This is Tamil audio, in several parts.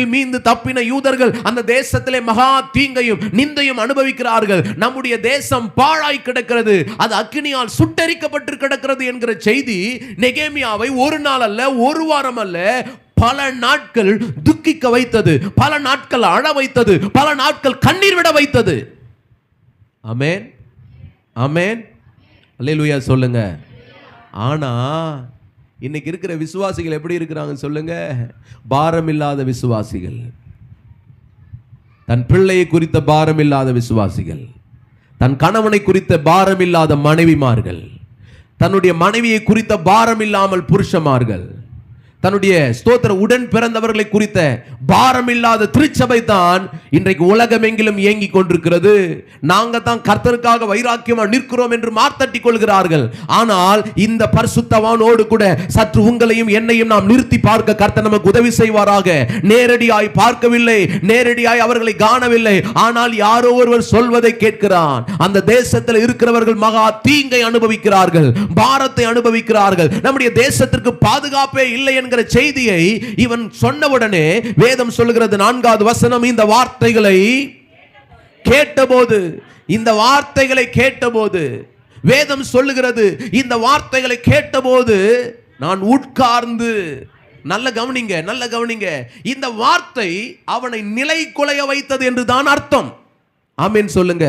கப்பல் மீந்து தப்பின யூதர்கள் அந்த தேசத்திலே மகா தீங்கையும் நிந்தையும் அனுபவிக்கிறார்கள். நம்முடைய தேசம் பாழாய் கிடக்கிறது, அது அக்கினியால் சுட்டெரிக்கப்பட்டு கிடக்கிறது என்கிற செய்தி நெகேமியாவை ஒரு நாள் அல்ல, ஒரு வாரம் அல்ல, பல நாட்கள் துக்கிக்க வைத்தது, பல நாட்கள் அழ வைத்தது, பல நாட்கள் கண்ணீர் விட வைத்தது. ஆமென், ஆமென், அல்லேலூயா சொல்லுங்க. ஆனா இன்னைக்கு இருக்கிற விசுவாசிகள் எப்படி இருக்கிறாங்க சொல்லுங்க? பாரம் இல்லாத விசுவாசிகள், தன் பிள்ளையை குறித்த பாரம் இல்லாத விசுவாசிகள், தன் கணவனை குறித்த பாரம் இல்லாத மனைவிமார்கள், தன்னுடைய மனைவியை குறித்த பாரம் இல்லாமல் புருஷமார்கள், தன்னுடைய ஸ்தோத்திர உடன் பிறந்தவர்களை குறித்த பாரம் இல்லாத திருச்சபை தான் இன்றைக்கு உலகமெங்கிலும் இயங்கிக் கொண்டிருக்கிறது. நாங்க தான் கர்த்தருக்காக வைராக்கியமா நிற்கிறோம் என்று மார்த்தட்டி கொள்கிறார்கள். ஆனால் இந்த பரிசுத்தவானோடு கூட சற்று உங்களையும் என்னையும் நாம் நிறுத்தி பார்க்க கர்த்தர் நமக்கு உதவி செய்வாராக. நேரடியாய் பார்க்கவில்லை, நேரடியாய் அவர்களை காணவில்லை, ஆனால் யாரோ ஒருவர் சொல்வதை கேட்கிறான். அந்த தேசத்தில் இருக்கிறவர்கள் மகா தீங்கை அனுபவிக்கிறார்கள், பாரத்தை அனுபவிக்கிறார்கள், நம்முடைய தேசத்திற்கு பாதுகாப்பே இல்லை என்கிற செய்தியை இவன் சொன்னவுடனே வேதம் சொல்லுகிறது 4வது வசனம், இந்த வார்த்தைகளை கேட்டபோது, இந்த வார்த்தைகளை கேட்டபோது, வேதம் சொல்லுகிறது இந்த வார்த்தைகளை கேட்டபோது நான் உட்கார்ந்து, நல்ல கவனிங்க, நல்ல கவனிங்க, இந்த வார்த்தை அவனை நிலை குலைய வைத்தது என்று தான் அர்த்தம். ஆமென் சொல்லுங்க.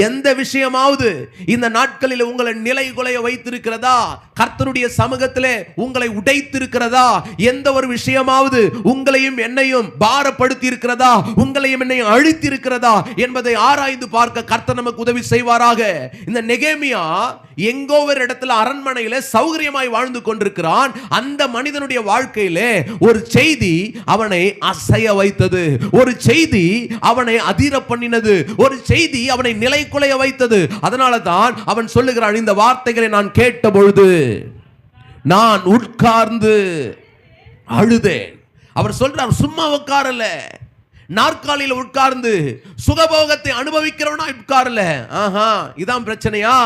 எந்த விஷயமாவது இந்த நாட்களில் உங்களை நிலை குலைய வைத்திருக்கிறதா? கர்த்தருடைய சமூகத்திலே உங்களை உடைத்திருக்கிறதா? எந்த ஒரு விஷயமாவது உங்களையும் என்னையும் பாரப்படுத்தி இருக்கிறதா? உங்களையும் என்னையும் அழித்தி இருக்கிறதா என்பதை ஆராய்ந்து பார்க்க கர்த்தர் நமக்கு உதவி செய்வாராக. இந்த நெகேமியா எங்கோ ஒரு இடத்துல அரண்மனையில சௌகரியமாய் வாழ்ந்து கொண்டிருக்கிறான். அந்த மனிதனுடைய வாழ்க்கையிலே ஒரு செய்தி அவனை அசைய வைத்தது, ஒரு செய்தி அவனை அதிர பண்ணினது, ஒரு செய்தி அவனை நிலை குலைய வைத்தது. அதனால தான் அவன் சொல்லுகிறான், இந்த வார்த்தைகளை நான் கேட்ட பொழுது நான் உட்கார்ந்து அழுதேன். அவர் சொல்றார், சும்மா உட்காரல, நாற்காலியில் உட்கார்ந்து சுகபோகத்தை அனுபவிக்கிறவனா உட்காரல. ஆஹா, இதான் பிரச்சனையா?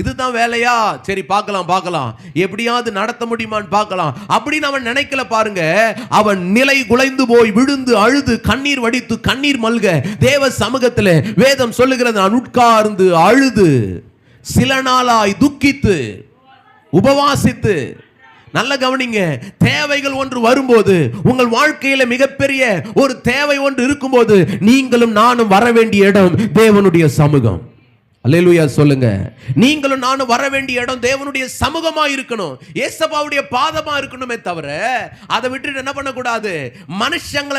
இதுதான் வேலையா? சரி பார்க்கலாம் பார்க்கலாம், எப்படியாவது நடத்த முடியுமான்னு பார்க்கலாம் அப்படின்னு அவன் நினைக்கல. பாருங்க, அவன் நிலை குலைந்து போய் விழுந்து அழுது கண்ணீர் வடித்து கண்ணீர் மல்க தேவ சமூகத்தில் வேதம் சொல்லுகிறது, நான் உட்கார்ந்து அழுது சில நாளாய் துக்கித்து உபவாசித்து. நல்ல கவனிங்க, தேவைகள் ஒன்று வரும்போது, உங்கள் வாழ்க்கையில மிகப்பெரிய ஒரு தேவை ஒன்று இருக்கும்போது, நீங்களும் நானும் வர வேண்டிய இடம் தேவனுடைய சமூகம். அல்லேலூயா சொல்லுங்க. நீங்களும் நானும் வர வேண்டிய இடம் தேவனுடைய சமூகமா இருக்கணும், ஏசப்பாவுடைய பாதமா இருக்கணுமே தவிர அதை விட்டுட்டு என்ன பண்ணக்கூடாது, மனுஷங்களை